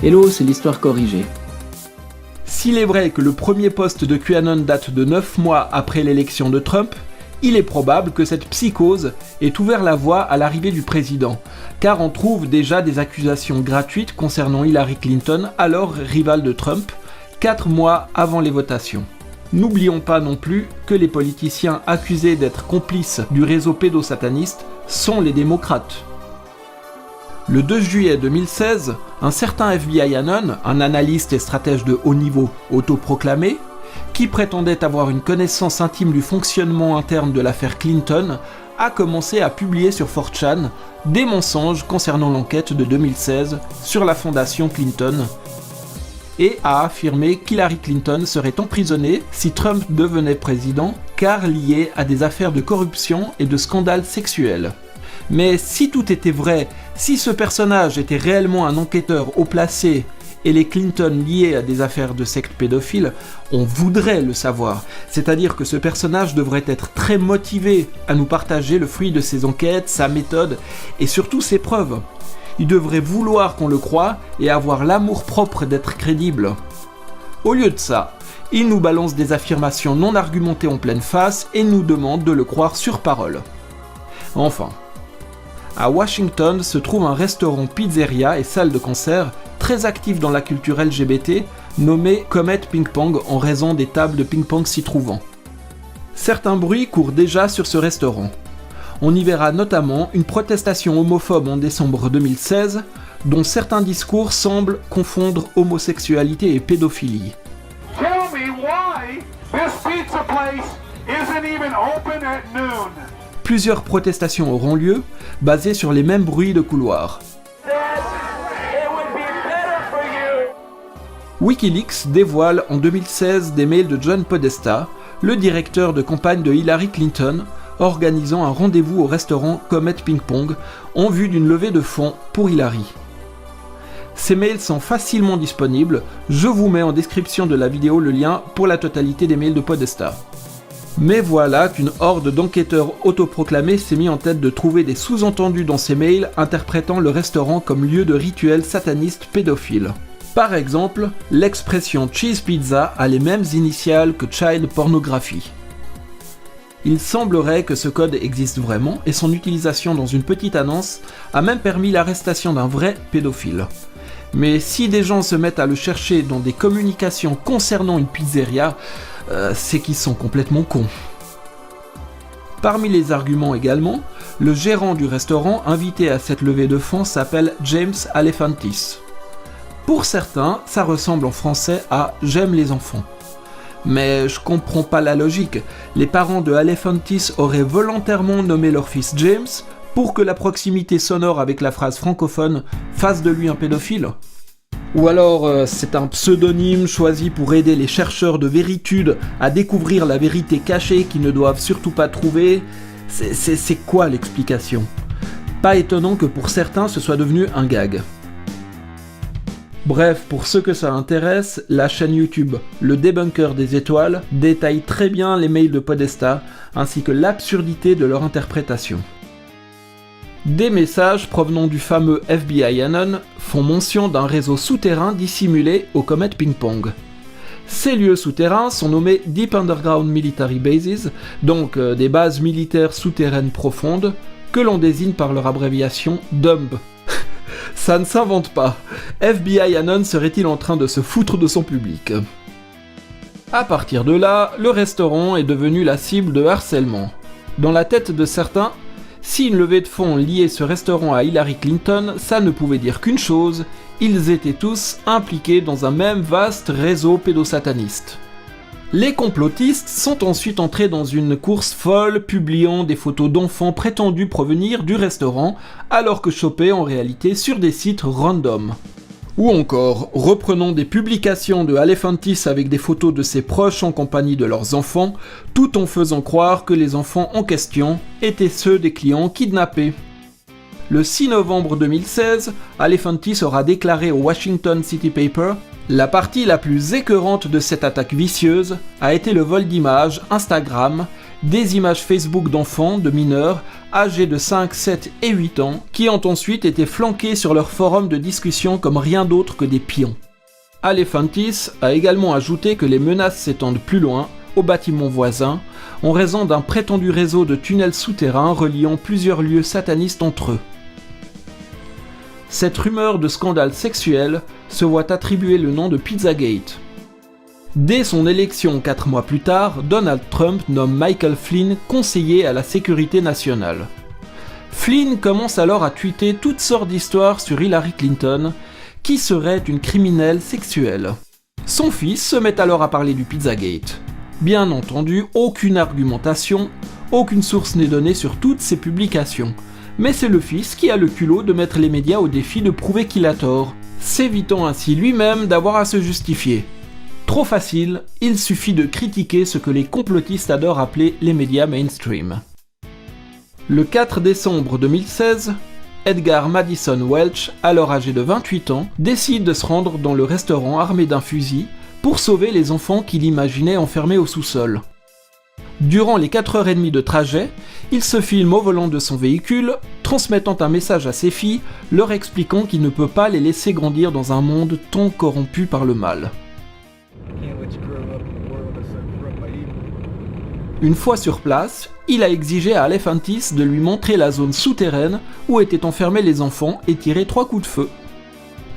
Hello, c'est l'histoire corrigée. S'il est vrai que le premier post de QAnon date de 9 mois après l'élection de Trump, il est probable que cette psychose ait ouvert la voie à l'arrivée du président, car on trouve déjà des accusations gratuites concernant Hillary Clinton, alors rivale de Trump, 4 mois avant les votations. N'oublions pas non plus que les politiciens accusés d'être complices du réseau pédosataniste sont les démocrates. Le 2 juillet 2016, un certain FBI Anon, un analyste et stratège de haut niveau autoproclamé, qui prétendait avoir une connaissance intime du fonctionnement interne de l'affaire Clinton, a commencé à publier sur 4chan des mensonges concernant l'enquête de 2016 sur la fondation Clinton et a affirmé qu'Hillary Clinton serait emprisonnée si Trump devenait président, car liée à des affaires de corruption et de scandales sexuels. Mais si tout était vrai, si ce personnage était réellement un enquêteur haut placé et les Clinton liés à des affaires de secte pédophile, on voudrait le savoir. C'est-à-dire que ce personnage devrait être très motivé à nous partager le fruit de ses enquêtes, sa méthode et surtout ses preuves. Il devrait vouloir qu'on le croie et avoir l'amour-propre d'être crédible. Au lieu de ça, il nous balance des affirmations non argumentées en pleine face et nous demande de le croire sur parole. Enfin, à Washington se trouve un restaurant pizzeria et salle de concert très actif dans la culture LGBT nommé Comet Ping Pong en raison des tables de ping-pong s'y trouvant. Certains bruits courent déjà sur ce restaurant. On y verra notamment une protestation homophobe en décembre 2016 dont certains discours semblent confondre homosexualité et pédophilie. Tell me why this pizza place isn't even open at noon. Plusieurs protestations auront lieu, basées sur les mêmes bruits de couloir. Wikileaks dévoile en 2016 des mails de John Podesta, le directeur de campagne de Hillary Clinton, organisant un rendez-vous au restaurant Comet Ping Pong en vue d'une levée de fonds pour Hillary. Ces mails sont facilement disponibles, je vous mets en description de la vidéo le lien pour la totalité des mails de Podesta. Mais voilà qu'une horde d'enquêteurs autoproclamés s'est mis en tête de trouver des sous-entendus dans ces mails interprétant le restaurant comme lieu de rituels satanistes pédophiles. Par exemple, l'expression cheese pizza a les mêmes initiales que child pornography. Il semblerait que ce code existe vraiment et son utilisation dans une petite annonce a même permis l'arrestation d'un vrai pédophile. Mais si des gens se mettent à le chercher dans des communications concernant une pizzeria, c'est qu'ils sont complètement cons. Parmi les arguments également, le gérant du restaurant invité à cette levée de fonds s'appelle James Alefantis. Pour certains, ça ressemble en français à « j'aime les enfants ». Mais je comprends pas la logique, les parents de Alefantis auraient volontairement nommé leur fils James pour que la proximité sonore avec la phrase francophone fasse de lui un pédophile ? Ou alors c'est un pseudonyme choisi pour aider les chercheurs de véritude à découvrir la vérité cachée qu'ils ne doivent surtout pas trouver. C'est quoi l'explication ? Pas étonnant que pour certains ce soit devenu un gag. Bref, pour ceux que ça intéresse, la chaîne YouTube Le Débunker des Étoiles détaille très bien les mails de Podesta ainsi que l'absurdité de leur interprétation. Des messages provenant du fameux FBI Anon font mention d'un réseau souterrain dissimulé au Comet Ping Pong. Ces lieux souterrains sont nommés Deep Underground Military Bases, donc des bases militaires souterraines profondes, que l'on désigne par leur abréviation DUMB. Ça ne s'invente pas. FBI Anon serait-il en train de se foutre de son public ? À partir de là, le restaurant est devenu la cible de harcèlement. Dans la tête de certains, si une levée de fonds liait ce restaurant à Hillary Clinton, ça ne pouvait dire qu'une chose, ils étaient tous impliqués dans un même vaste réseau pédosataniste. Les complotistes sont ensuite entrés dans une course folle, publiant des photos d'enfants prétendus provenir du restaurant, alors que chopés en réalité sur des sites random. Ou encore, reprenant des publications de Alefantis avec des photos de ses proches en compagnie de leurs enfants, tout en faisant croire que les enfants en question étaient ceux des clients kidnappés. Le 6 novembre 2016, Alefantis aura déclaré au Washington City Paper « La partie la plus écœurante de cette attaque vicieuse a été le vol d'images Instagram, des images Facebook d'enfants, de mineurs, âgés de 5, 7 et 8 ans, qui ont ensuite été flanqués sur leur forum de discussion comme rien d'autre que des pions. Alefantis a également ajouté que les menaces s'étendent plus loin, aux bâtiments voisins, en raison d'un prétendu réseau de tunnels souterrains reliant plusieurs lieux satanistes entre eux. Cette rumeur de scandale sexuel se voit attribuer le nom de Pizzagate. Dès son élection 4 mois plus tard, Donald Trump nomme Michael Flynn conseiller à la sécurité nationale. Flynn commence alors à tweeter toutes sortes d'histoires sur Hillary Clinton, qui serait une criminelle sexuelle. Son fils se met alors à parler du Pizzagate. Bien entendu, aucune argumentation, aucune source n'est donnée sur toutes ces publications. Mais c'est le fils qui a le culot de mettre les médias au défi de prouver qu'il a tort, s'évitant ainsi lui-même d'avoir à se justifier. Trop facile, il suffit de critiquer ce que les complotistes adorent appeler les médias mainstream. Le 4 décembre 2016, Edgar Madison Welch, alors âgé de 28 ans, décide de se rendre dans le restaurant armé d'un fusil pour sauver les enfants qu'il imaginait enfermés au sous-sol. Durant les 4h30 de trajet, il se filme au volant de son véhicule, transmettant un message à ses filles, leur expliquant qu'il ne peut pas les laisser grandir dans un monde tant corrompu par le mal. Une fois sur place, il a exigé à Alefantis de lui montrer la zone souterraine où étaient enfermés les enfants et tirer 3 coups de feu.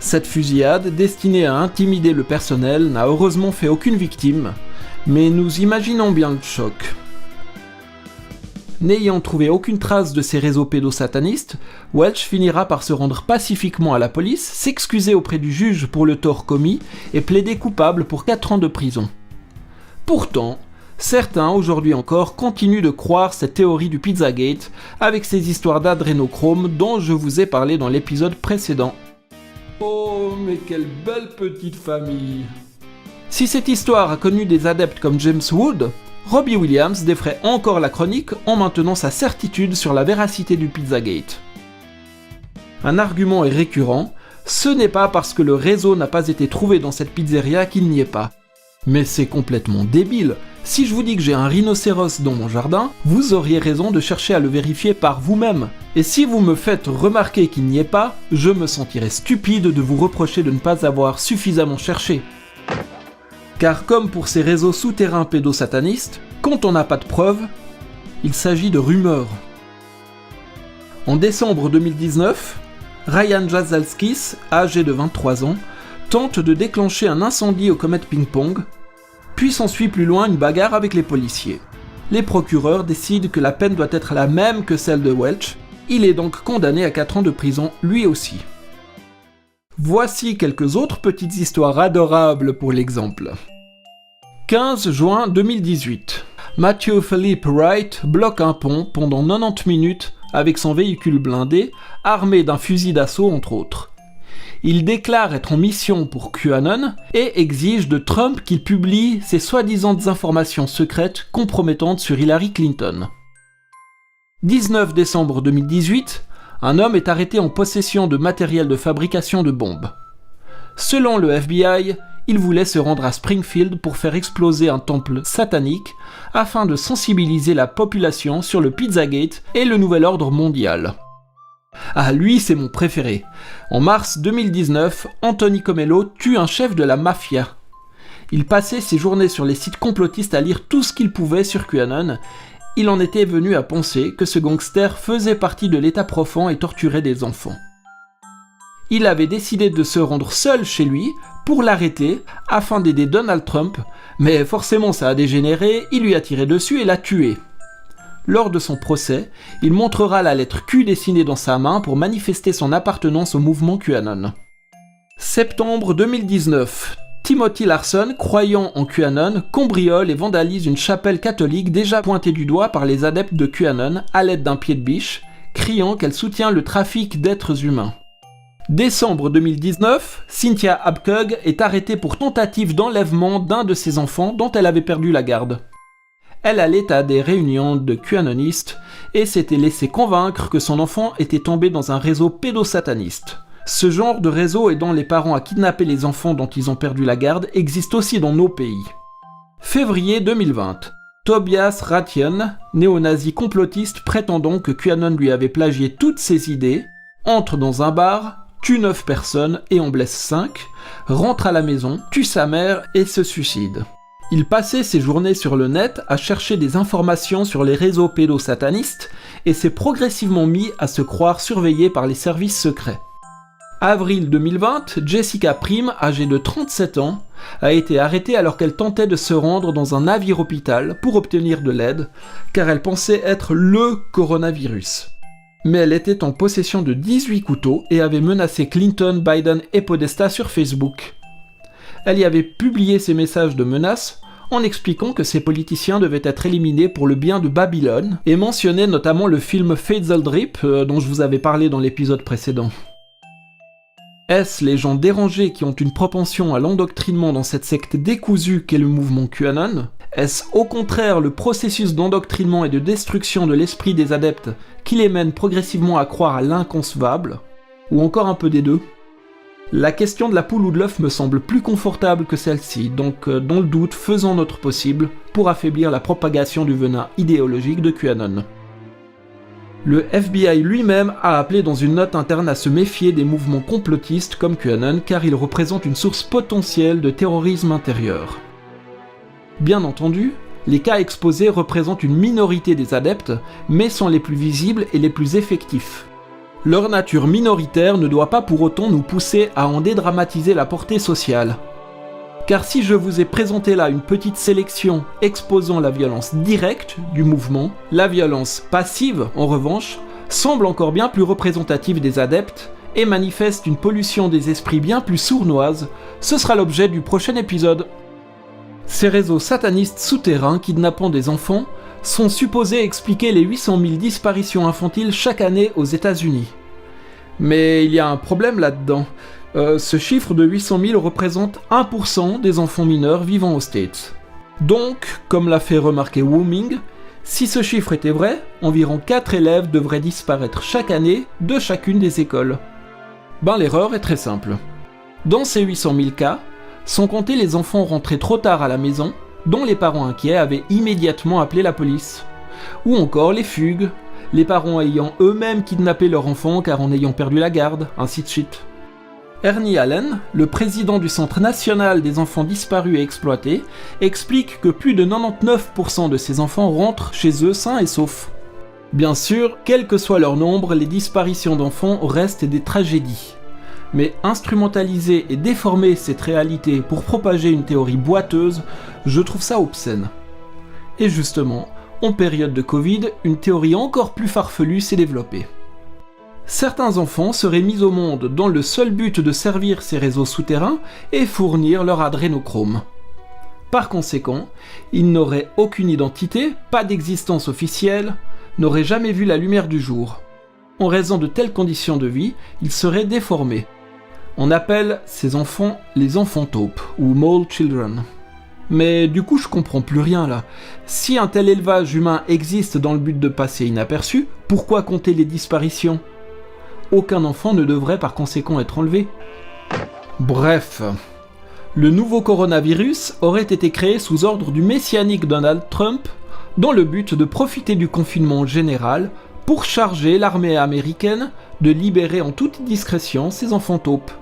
Cette fusillade, destinée à intimider le personnel, n'a heureusement fait aucune victime, mais nous imaginons bien le choc. N'ayant trouvé aucune trace de ces réseaux pédosatanistes, Welch finira par se rendre pacifiquement à la police, s'excuser auprès du juge pour le tort commis et plaider coupable pour 4 ans de prison. Pourtant, certains, aujourd'hui encore, continuent de croire cette théorie du Pizzagate avec ces histoires d'adrénochrome dont je vous ai parlé dans l'épisode précédent. Oh, mais quelle belle petite famille! Si cette histoire a connu des adeptes comme James Wood, Robbie Williams défraie encore la chronique en maintenant sa certitude sur la véracité du Pizzagate. Un argument est récurrent, ce n'est pas parce que le réseau n'a pas été trouvé dans cette pizzeria qu'il n'y est pas. Mais c'est complètement débile. Si je vous dis que j'ai un rhinocéros dans mon jardin, vous auriez raison de chercher à le vérifier par vous-même. Et si vous me faites remarquer qu'il n'y est pas, je me sentirais stupide de vous reprocher de ne pas avoir suffisamment cherché. Car comme pour ces réseaux souterrains pédosatanistes, quand on n'a pas de preuves, il s'agit de rumeurs. En décembre 2019, Ryan Jazalskis, âgé de 23 ans, tente de déclencher un incendie au Comet Ping Pong, puis s'ensuit plus loin une bagarre avec les policiers. Les procureurs décident que la peine doit être la même que celle de Welch, il est donc condamné à 4 ans de prison lui aussi. Voici quelques autres petites histoires adorables pour l'exemple. 15 juin 2018. Matthew Philip Wright bloque un pont pendant 90 minutes avec son véhicule blindé, armé d'un fusil d'assaut entre autres. Il déclare être en mission pour QAnon et exige de Trump qu'il publie ses soi-disant informations secrètes compromettantes sur Hillary Clinton. 19 décembre 2018, un homme est arrêté en possession de matériel de fabrication de bombes. Selon le FBI, il voulait se rendre à Springfield pour faire exploser un temple satanique afin de sensibiliser la population sur le Pizzagate et le nouvel ordre mondial. Ah, lui, c'est mon préféré. En mars 2019, Anthony Comello tue un chef de la mafia. Il passait ses journées sur les sites complotistes à lire tout ce qu'il pouvait sur QAnon. Il en était venu à penser que ce gangster faisait partie de l'État profond et torturait des enfants. Il avait décidé de se rendre seul chez lui pour l'arrêter afin d'aider Donald Trump, mais forcément ça a dégénéré, il lui a tiré dessus et l'a tué. Lors de son procès, il montrera la lettre Q dessinée dans sa main pour manifester son appartenance au mouvement QAnon. Septembre 2019. Timothy Larson, croyant en QAnon, cambriole et vandalise une chapelle catholique déjà pointée du doigt par les adeptes de QAnon à l'aide d'un pied de biche, criant qu'elle soutient le trafic d'êtres humains. Décembre 2019, Cynthia Abkug est arrêtée pour tentative d'enlèvement d'un de ses enfants dont elle avait perdu la garde. Elle allait à des réunions de QAnonistes et s'était laissé convaincre que son enfant était tombé dans un réseau pédosataniste. Ce genre de réseau aidant les parents à kidnapper les enfants dont ils ont perdu la garde existe aussi dans nos pays. Février 2020. Tobias Ratian, néo-nazi complotiste prétendant que QAnon lui avait plagié toutes ses idées, entre dans un bar, tue 9 personnes et en blesse 5, rentre à la maison, tue sa mère et se suicide. Il passait ses journées sur le net à chercher des informations sur les réseaux pédosatanistes et s'est progressivement mis à se croire surveillé par les services secrets. Avril 2020, Jessica Prim, âgée de 37 ans, a été arrêtée alors qu'elle tentait de se rendre dans un navire-hôpital pour obtenir de l'aide, car elle pensait être LE coronavirus. Mais elle était en possession de 18 couteaux et avait menacé Clinton, Biden et Podesta sur Facebook. Elle y avait publié ses messages de menaces en expliquant que ces politiciens devaient être éliminés pour le bien de Babylone et mentionnait notamment le film Faisal Drip dont je vous avais parlé dans l'épisode précédent. Est-ce les gens dérangés qui ont une propension à l'endoctrinement dans cette secte décousue qu'est le mouvement QAnon ? Est-ce au contraire le processus d'endoctrinement et de destruction de l'esprit des adeptes qui les mène progressivement à croire à l'inconcevable ? Ou encore un peu des deux ? La question de la poule ou de l'œuf me semble plus confortable que celle-ci, donc dans le doute, faisons notre possible pour affaiblir la propagation du venin idéologique de QAnon. Le FBI lui-même a appelé dans une note interne à se méfier des mouvements complotistes comme QAnon car ils représentent une source potentielle de terrorisme intérieur. Bien entendu, les cas exposés représentent une minorité des adeptes, mais sont les plus visibles et les plus effectifs. Leur nature minoritaire ne doit pas pour autant nous pousser à en dédramatiser la portée sociale. Car si je vous ai présenté là une petite sélection exposant la violence directe du mouvement, la violence passive, en revanche, semble encore bien plus représentative des adeptes et manifeste une pollution des esprits bien plus sournoise. Ce sera l'objet du prochain épisode. Ces réseaux satanistes souterrains kidnappant des enfants sont supposés expliquer les 800 000 disparitions infantiles chaque année aux États-Unis. Mais il y a un problème là-dedans. Ce chiffre de 800 000 représente 1% des enfants mineurs vivant aux States. Donc, comme l'a fait remarquer Wooming, si ce chiffre était vrai, environ 4 élèves devraient disparaître chaque année de chacune des écoles. L'erreur est très simple. Dans ces 800 000 cas, sont comptés les enfants rentrés trop tard à la maison, dont les parents inquiets avaient immédiatement appelé la police. Ou encore les fugues, les parents ayant eux-mêmes kidnappé leur enfant car en ayant perdu la garde, ainsi de suite. Ernie Allen, le président du Centre national des enfants disparus et exploités, explique que plus de 99% de ces enfants rentrent chez eux sains et saufs. Bien sûr, quel que soit leur nombre, les disparitions d'enfants restent des tragédies. Mais instrumentaliser et déformer cette réalité pour propager une théorie boiteuse, je trouve ça obscène. Et justement, en période de Covid, une théorie encore plus farfelue s'est développée. Certains enfants seraient mis au monde dans le seul but de servir ces réseaux souterrains et fournir leur adrénochrome. Par conséquent, ils n'auraient aucune identité, pas d'existence officielle, n'auraient jamais vu la lumière du jour. En raison de telles conditions de vie, ils seraient déformés. On appelle ces enfants les enfants taupes, ou mole children. Mais du coup je comprends plus rien là. Si un tel élevage humain existe dans le but de passer inaperçu, pourquoi compter les disparitions ? Aucun enfant ne devrait par conséquent être enlevé. Bref, le nouveau coronavirus aurait été créé sous ordre du messianique Donald Trump dans le but de profiter du confinement général pour charger l'armée américaine de libérer en toute discrétion ses enfants taupes.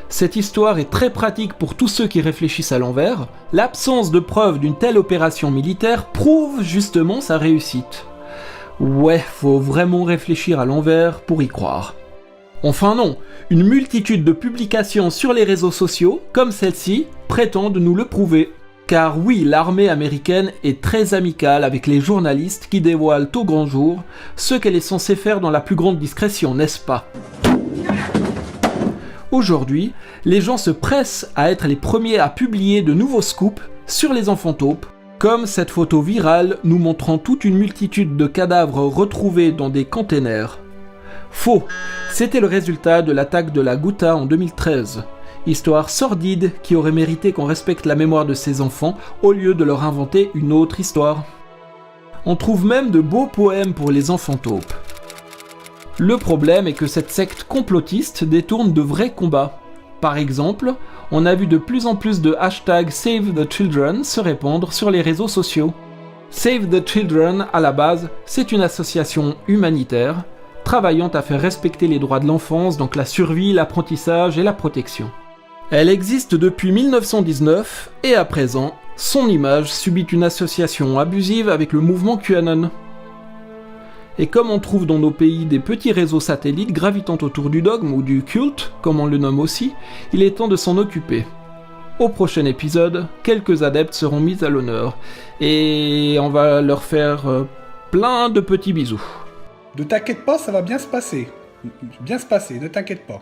Cette histoire est très pratique pour tous ceux qui réfléchissent à l'envers. L'absence de preuves d'une telle opération militaire prouve justement sa réussite. Ouais, faut vraiment réfléchir à l'envers pour y croire. Enfin non, une multitude de publications sur les réseaux sociaux, comme celle-ci, prétendent nous le prouver. Car oui, l'armée américaine est très amicale avec les journalistes qui dévoilent au grand jour ce qu'elle est censée faire dans la plus grande discrétion, n'est-ce pas ? Aujourd'hui, les gens se pressent à être les premiers à publier de nouveaux scoops sur les enfants taupes, comme cette photo virale nous montrant toute une multitude de cadavres retrouvés dans des containers. Faux, c'était le résultat de l'attaque de la Ghouta en 2013. Histoire sordide qui aurait mérité qu'on respecte la mémoire de ces enfants au lieu de leur inventer une autre histoire. On trouve même de beaux poèmes pour les enfants taupes. Le problème est que cette secte complotiste détourne de vrais combats. Par exemple, on a vu de plus en plus de hashtags Save the Children se répandre sur les réseaux sociaux. Save the Children, à la base, c'est une association humanitaire travaillant à faire respecter les droits de l'enfance, donc la survie, l'apprentissage et la protection. Elle existe depuis 1919 et à présent, son image subit une association abusive avec le mouvement QAnon. Et comme on trouve dans nos pays des petits réseaux satellites gravitant autour du dogme ou du culte, comme on le nomme aussi, il est temps de s'en occuper. Au prochain épisode, quelques adeptes seront mis à l'honneur, et on va leur faire plein de petits bisous. Ne t'inquiète pas, ça va bien se passer. Bien se passer, ne t'inquiète pas.